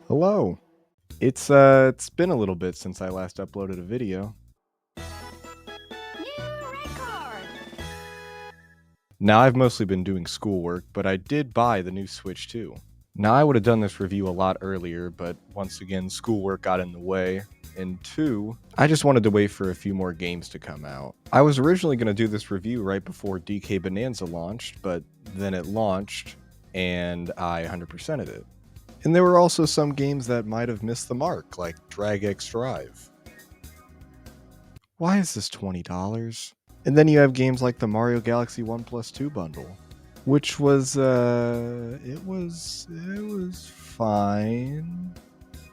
Hello. It's been a little bit since I last uploaded a video. New record! Now I've mostly been doing schoolwork, but I did buy the new Switch 2. Now I would have done this review a lot earlier, but once again schoolwork got in the way. And 2, I just wanted to wait for a few more games to come out. I was originally going to do this review right before DK Bonanza launched, but then it launched and I 100%ed it. And there were also some games that might have missed the mark, like Drag X Drive. Why is this $20? And then you have games like the Mario Galaxy 1+2 bundle, which was, it was fine.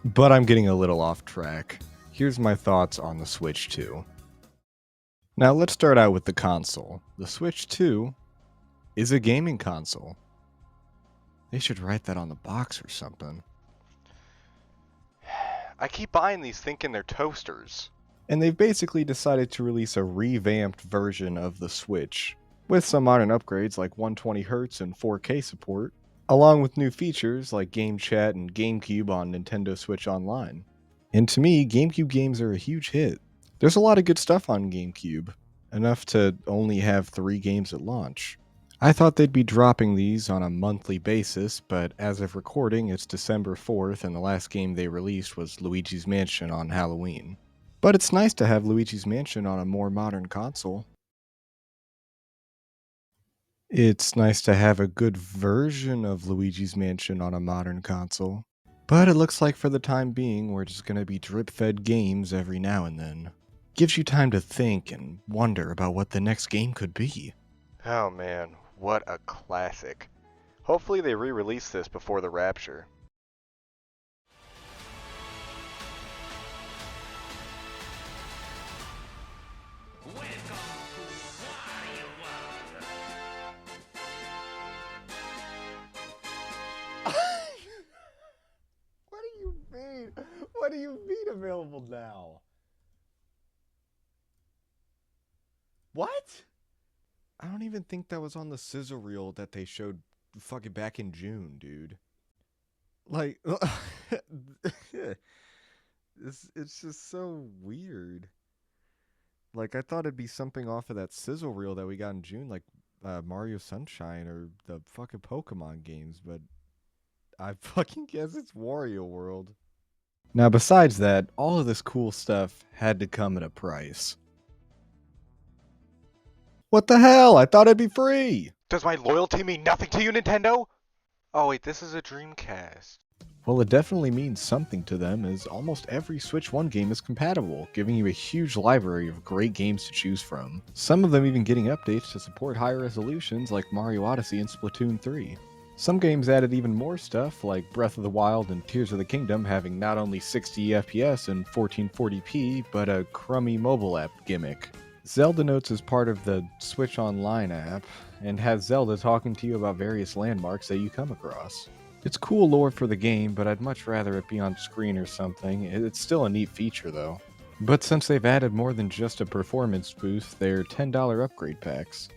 But I'm getting a little off track. Here's my thoughts on the Switch 2. Now let's start out with the console. The Switch 2 is a gaming console. They should write that on the box or something. I keep buying these thinking they're toasters. And they've basically decided to release a revamped version of the Switch, with some modern upgrades like 120Hz and 4K support, along with new features like Game Chat and GameCube on Nintendo Switch Online. And to me, GameCube games are a huge hit. There's a lot of good stuff on GameCube, enough to only have 3 games at launch. I thought they'd be dropping these on a monthly basis, but as of recording, it's December 4th, and the last game they released was Luigi's Mansion on Halloween. But it's nice to have Luigi's Mansion on a more modern console. It's nice to have a good version of Luigi's Mansion on a modern console. But it looks like for the time being, we're just gonna be drip-fed games every now and then. Gives you time to think and wonder about what the next game could be. Oh man, what a classic. Hopefully they re-release this before the Rapture. What do you mean? What do you mean available now? What? I don't even think that was on the sizzle reel that they showed fucking back in June, dude. Like, it's just so weird. Like, I thought it'd be something off of that sizzle reel that we got in June, like Mario Sunshine or the fucking Pokemon games, but I fucking guess it's Wario World. Now, besides that, all of this cool stuff had to come at a price. What the hell? I thought it'd be free! Does my loyalty mean nothing to you, Nintendo? Oh wait, this is a Dreamcast. Well, it definitely means something to them, as almost every Switch 1 game is compatible, giving you a huge library of great games to choose from. Some of them even getting updates to support higher resolutions like Mario Odyssey and Splatoon 3. Some games added even more stuff, like Breath of the Wild and Tears of the Kingdom having not only 60 FPS and 1440p, but a crummy mobile app gimmick. Zelda Notes is part of the Switch Online app, and has Zelda talking to you about various landmarks that you come across. It's cool lore for the game, but I'd much rather it be on screen or something. It's still a neat feature though. But since they've added more than just a performance boost, they're $10 upgrade packs.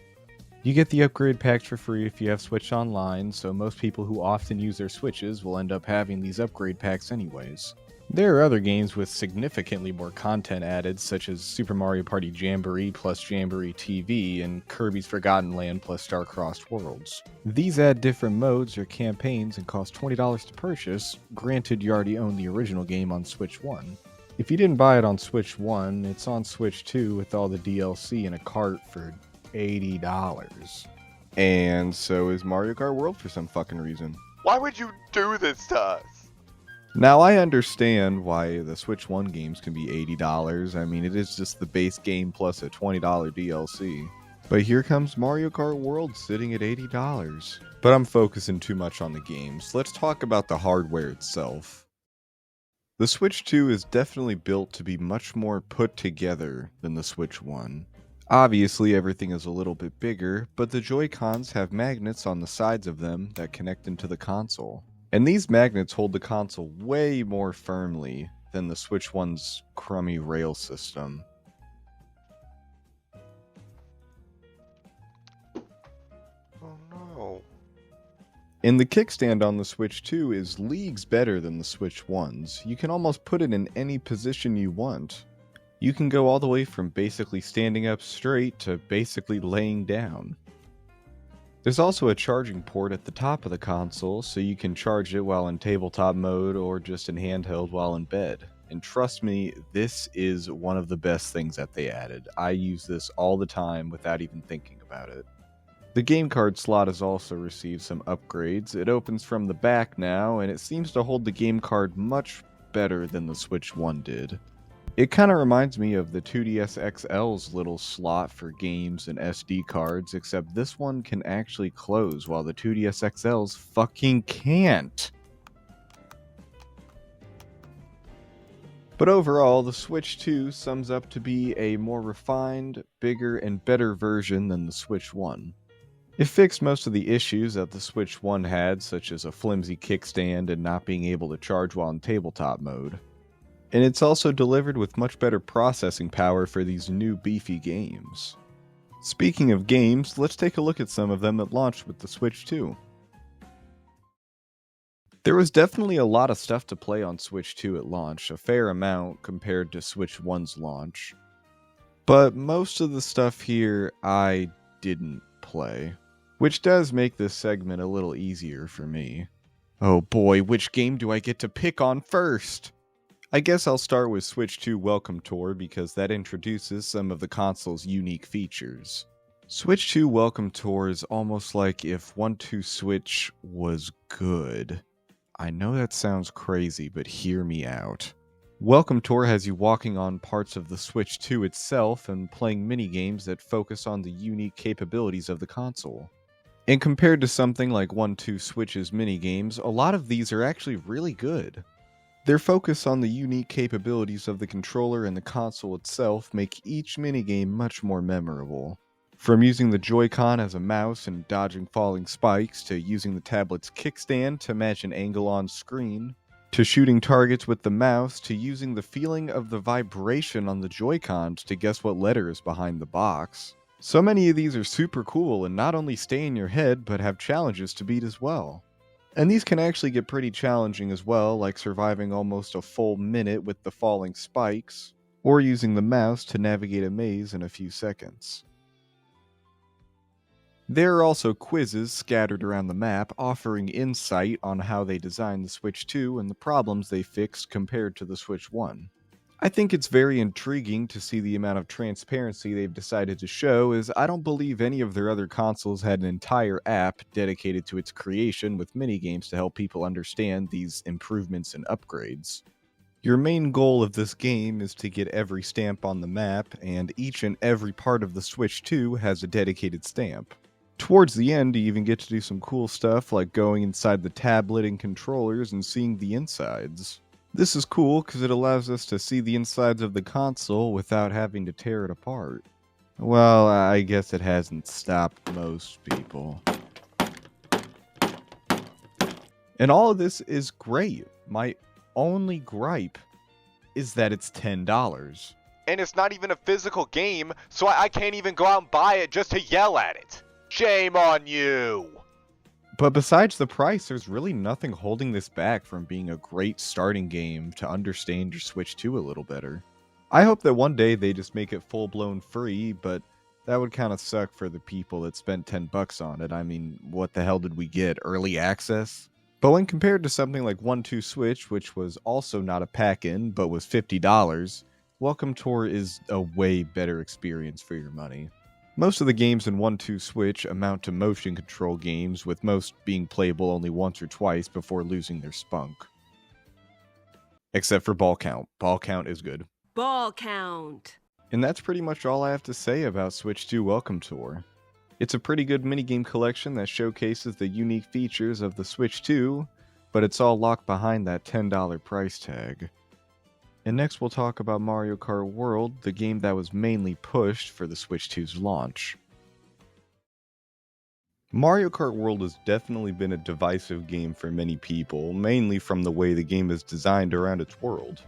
You get the upgrade packs for free if you have Switch Online, so most people who often use their Switches will end up having these upgrade packs anyways. There are other games with significantly more content added, such as Super Mario Party Jamboree plus Jamboree TV and Kirby's Forgotten Land plus Star-Crossed Worlds. These add different modes or campaigns and cost $20 to purchase, granted you already own the original game on Switch 1. If you didn't buy it on Switch 1, it's on Switch 2 with all the DLC and a cart for $80. And so is Mario Kart World for some fucking reason. Why would you do this to us? Now, I understand why the Switch 1 games can be $80. I mean, it is just the base game plus a $20 DLC. But here comes Mario Kart World sitting at $80. But I'm focusing too much on the games. Let's talk about the hardware itself. The Switch 2 is definitely built to be much more put together than the Switch 1. Obviously, everything is a little bit bigger, but the Joy-Cons have magnets on the sides of them that connect into the console. And these magnets hold the console way more firmly than the Switch 1's crummy rail system. Oh no. And the kickstand on the Switch 2 is leagues better than the Switch 1's. You can almost put it in any position you want. You can go all the way from basically standing up straight to basically laying down. There's also a charging port at the top of the console, so you can charge it while in tabletop mode or just in handheld while in bed. And trust me, this is one of the best things that they added. I use this all the time without even thinking about it. The game card slot has also received some upgrades. It opens from the back now, and it seems to hold the game card much better than the Switch 1 did. It kind of reminds me of the 2DS XL's little slot for games and SD cards, except this one can actually close while the 2DS XL's fucking can't. But overall, the Switch 2 sums up to be a more refined, bigger, and better version than the Switch 1. It fixed most of the issues that the Switch 1 had, such as a flimsy kickstand and not being able to charge while in tabletop mode. And it's also delivered with much better processing power for these new beefy games. Speaking of games, let's take a look at some of them that launched with the Switch 2. There was definitely a lot of stuff to play on Switch 2 at launch, a fair amount compared to Switch 1's launch. But most of the stuff here I didn't play, which does make this segment a little easier for me. Oh boy, which game do I get to pick on first? I guess I'll start with Switch 2 Welcome Tour because that introduces some of the console's unique features. Switch 2 Welcome Tour is almost like if 1-2 Switch was good. I know that sounds crazy, but hear me out. Welcome Tour has you walking on parts of the Switch 2 itself and playing minigames that focus on the unique capabilities of the console. And compared to something like 1-2 Switch's minigames, a lot of these are actually really good. Their focus on the unique capabilities of the controller and the console itself make each minigame much more memorable. From using the Joy-Con as a mouse and dodging falling spikes, to using the tablet's kickstand to match an angle on screen, to shooting targets with the mouse, to using the feeling of the vibration on the Joy-Cons to guess what letter is behind the box. So many of these are super cool and not only stay in your head, but have challenges to beat as well. And these can actually get pretty challenging as well, like surviving almost a full minute with the falling spikes, or using the mouse to navigate a maze in a few seconds. There are also quizzes scattered around the map offering insight on how they designed the Switch 2 and the problems they fixed compared to the Switch 1. I think it's very intriguing to see the amount of transparency they've decided to show, as I don't believe any of their other consoles had an entire app dedicated to its creation with minigames to help people understand these improvements and upgrades. Your main goal of this game is to get every stamp on the map, and each and every part of the Switch 2 has a dedicated stamp. Towards the end, you even get to do some cool stuff like going inside the tablet and controllers and seeing the insides. This is cool because it allows us to see the insides of the console without having to tear it apart. Well, I guess it hasn't stopped most people. And all of this is great. My only gripe is that it's $10. And it's not even a physical game, so I can't even go out and buy it just to yell at it. Shame on you! But besides the price, there's really nothing holding this back from being a great starting game to understand your Switch 2 a little better. I hope that one day they just make it full-blown free, but that would kind of suck for the people that spent $10 on it. I mean, what the hell did we get? Early access? But when compared to something like 1-2 Switch, which was also not a pack-in, but was $50, Welcome Tour is a way better experience for your money. Most of the games in 1-2 Switch amount to motion control games, with most being playable only once or twice before losing their spunk. Except for Ball Count. Ball Count is good. Ball count. And that's pretty much all I have to say about Switch 2 Welcome Tour. It's a pretty good minigame collection that showcases the unique features of the Switch 2, but it's all locked behind that $10 price tag. And next we'll talk about Mario Kart World, the game that was mainly pushed for the Switch 2's launch. Mario Kart World has definitely been a divisive game for many people, mainly from the way the game is designed around its world.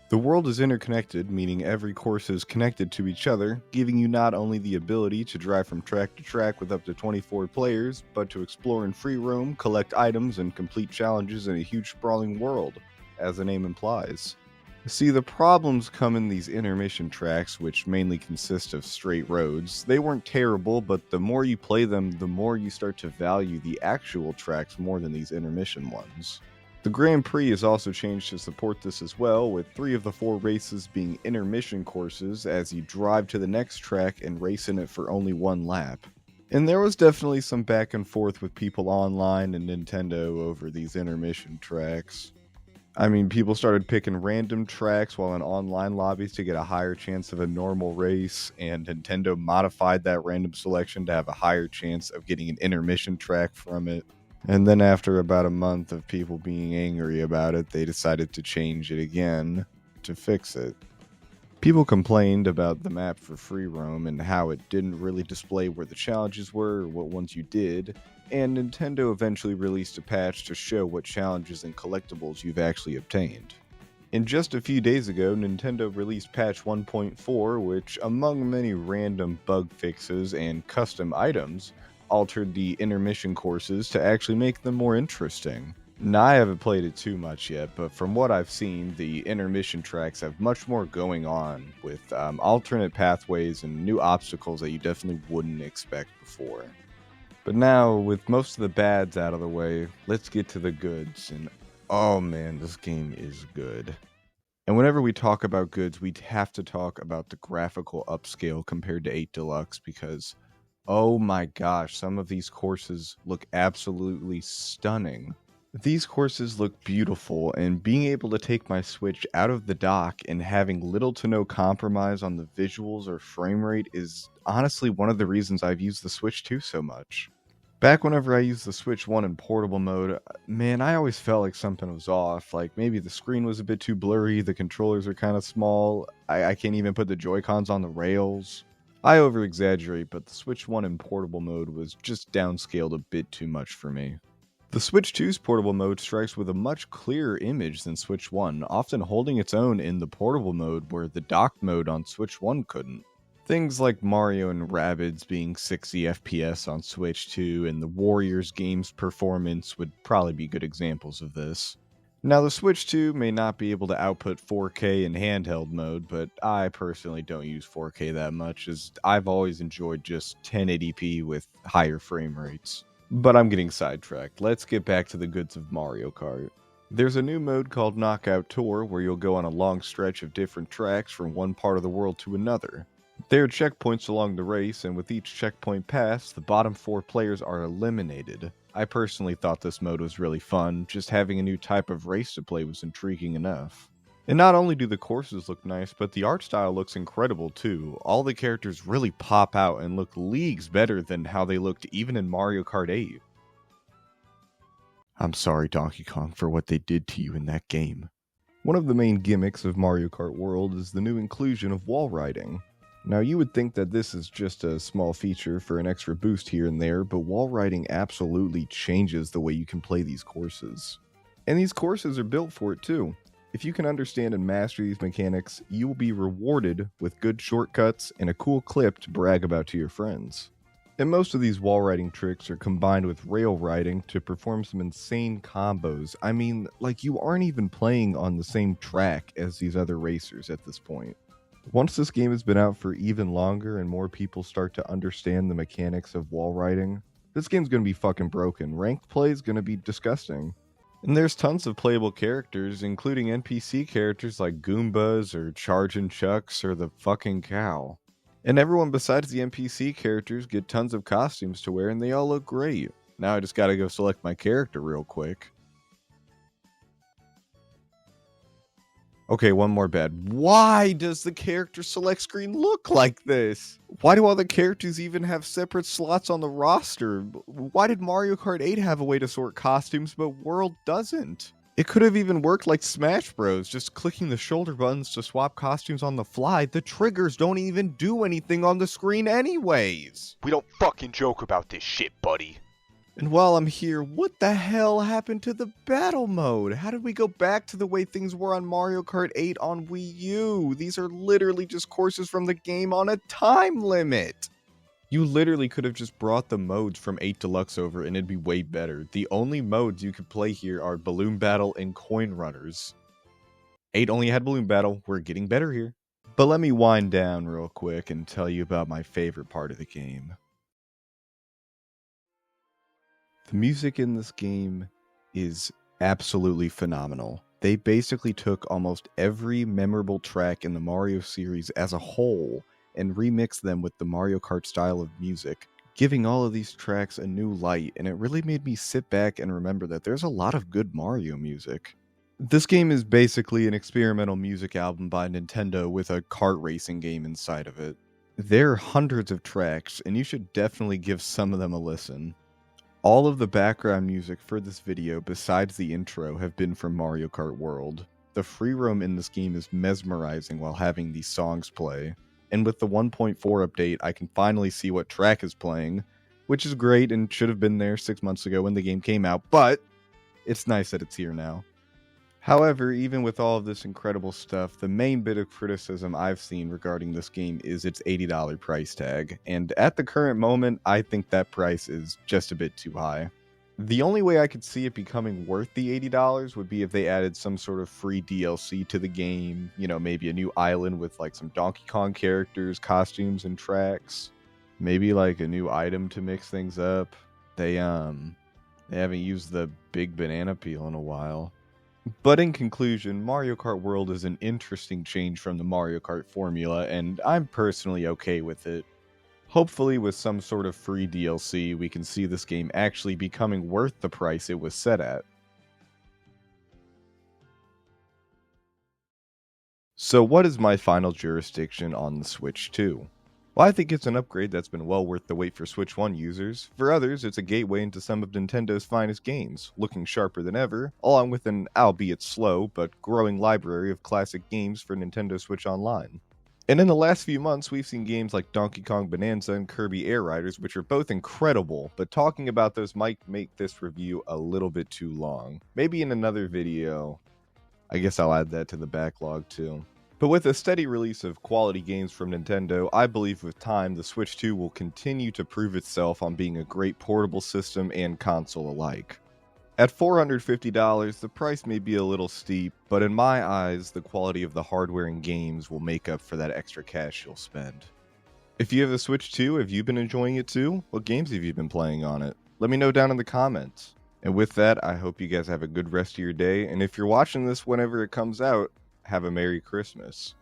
The world is interconnected, meaning every course is connected to each other, giving you not only the ability to drive from track to track with up to 24 players, but to explore in free roam, collect items, and complete challenges in a huge sprawling world, as the name implies. See, the problems come in these intermission tracks, which mainly consist of straight roads. They weren't terrible, but the more you play them, the more you start to value the actual tracks more than these intermission ones. The Grand Prix has also changed to support this as well, with 3 of the 4 races being intermission courses as you drive to the next track and race in it for only 1 lap. And there was definitely some back and forth with people online and Nintendo over these intermission tracks. I mean, people started picking random tracks while in online lobbies to get a higher chance of a normal race, and Nintendo modified that random selection to have a higher chance of getting an intermission track from it. And then after about a month of people being angry about it, they decided to change it again to fix it. People complained about the map for free roam and how it didn't really display where the challenges were or what ones you did, and Nintendo eventually released a patch to show what challenges and collectibles you've actually obtained. And just a few days ago, Nintendo released patch 1.4, which, among many random bug fixes and custom items, altered the intermission courses to actually make them more interesting. Now, I haven't played it too much yet, but from what I've seen, the intermission tracks have much more going on, with alternate pathways and new obstacles that you definitely wouldn't expect before. But now, with most of the bads out of the way, let's get to the goods, and oh man, this game is good. And whenever we talk about goods, we have to talk about the graphical upscale compared to 8 Deluxe, because oh my gosh, some of these courses look absolutely stunning. These courses look beautiful, and being able to take my Switch out of the dock and having little to no compromise on the visuals or frame rate is honestly one of the reasons I've used the Switch 2 so much. Back whenever I used the Switch 1 in portable mode, man, I always felt like something was off. Like maybe the screen was a bit too blurry, the controllers are kind of small, I can't even put the Joy-Cons on the rails. I over-exaggerate, but the Switch 1 in portable mode was just downscaled a bit too much for me. The Switch 2's portable mode strikes with a much clearer image than Switch 1, often holding its own in the portable mode where the docked mode on Switch 1 couldn't. Things like Mario and Rabbids being 60 FPS on Switch 2 and the Warriors game's performance would probably be good examples of this. Now, the Switch 2 may not be able to output 4K in handheld mode, but I personally don't use 4K that much, as I've always enjoyed just 1080p with higher frame rates. But I'm getting sidetracked. Let's get back to the goods of Mario Kart. There's a new mode called Knockout Tour where you'll go on a long stretch of different tracks from one part of the world to another. There are checkpoints along the race, and with each checkpoint passed, the bottom 4 players are eliminated. I personally thought this mode was really fun, just having a new type of race to play was intriguing enough. And not only do the courses look nice, but the art style looks incredible too. All the characters really pop out and look leagues better than how they looked even in Mario Kart 8. I'm sorry, Donkey Kong, for what they did to you in that game. One of the main gimmicks of Mario Kart World is the new inclusion of wall riding. Now, you would think that this is just a small feature for an extra boost here and there, but wall riding absolutely changes the way you can play these courses. And these courses are built for it too. If you can understand and master these mechanics, you will be rewarded with good shortcuts and a cool clip to brag about to your friends. And most of these wall riding tricks are combined with rail riding to perform some insane combos. I mean, like you aren't even playing on the same track as these other racers at this point. Once this game has been out for even longer and more people start to understand the mechanics of wall riding, this game's gonna be fucking broken. Ranked play is gonna be disgusting. And there's tons of playable characters, including NPC characters like Goombas or Chargin' Chucks or the fucking cow. And everyone besides the NPC characters get tons of costumes to wear and they all look great. Now I just gotta go select my character real quick. Okay, one more bad. Why does the character select screen look like this? Why do all the characters even have separate slots on the roster? Why did Mario Kart 8 have a way to sort costumes, but World doesn't? It could have even worked like Smash Bros, just clicking the shoulder buttons to swap costumes on the fly. The triggers don't even do anything on the screen anyways. We don't fucking joke about this shit, buddy. And while I'm here, what the hell happened to the battle mode? How did we go back to the way things were on Mario Kart 8 on Wii U? These are literally just courses from the game on a time limit. You literally could have just brought the modes from 8 Deluxe over and it'd be way better. The only modes you could play here are Balloon Battle and Coin Runners. 8 only had Balloon Battle, we're getting better here. But let me wind down real quick and tell you about my favorite part of the game. The music in this game is absolutely phenomenal. They basically took almost every memorable track in the Mario series as a whole and remixed them with the Mario Kart style of music, giving all of these tracks a new light, and it really made me sit back and remember that there's a lot of good Mario music. This game is basically an experimental music album by Nintendo with a kart racing game inside of it. There are hundreds of tracks, and you should definitely give some of them a listen. All of the background music for this video, besides the intro, have been from Mario Kart World. The free roam in this game is mesmerizing while having these songs play. And with the 1.4 update, I can finally see what track is playing, which is great and should have been there 6 months ago when the game came out, but it's nice that it's here now. However, even with all of this incredible stuff, the main bit of criticism I've seen regarding this game is its $80 price tag, and at the current moment, I think that price is just a bit too high. The only way I could see it becoming worth the $80 would be if they added some sort of free DLC to the game, maybe a new island with like some Donkey Kong characters, costumes, and tracks. Maybe like a new item to mix things up. They haven't used the big banana peel in a while. But in conclusion, Mario Kart World is an interesting change from the Mario Kart formula, and I'm personally okay with it. Hopefully with some sort of free DLC, we can see this game actually becoming worth the price it was set at. So what is my final jurisdiction on the Switch 2? Well, I think it's an upgrade that's been well worth the wait for Switch 1 users. For others, it's a gateway into some of Nintendo's finest games, looking sharper than ever, along with an albeit slow but growing library of classic games for Nintendo Switch Online. And in the last few months, we've seen games like Donkey Kong Bonanza and Kirby Air Riders, which are both incredible, but talking about those might make this review a little bit too long. Maybe in another video, I guess I'll add that to the backlog too. But with a steady release of quality games from Nintendo, I believe with time, the Switch 2 will continue to prove itself on being a great portable system and console alike. At $450, the price may be a little steep, but in my eyes, the quality of the hardware and games will make up for that extra cash you'll spend. If you have a Switch 2, have you been enjoying it too? What games have you been playing on it? Let me know down in the comments. And with that, I hope you guys have a good rest of your day, and if you're watching this whenever it comes out, have a Merry Christmas.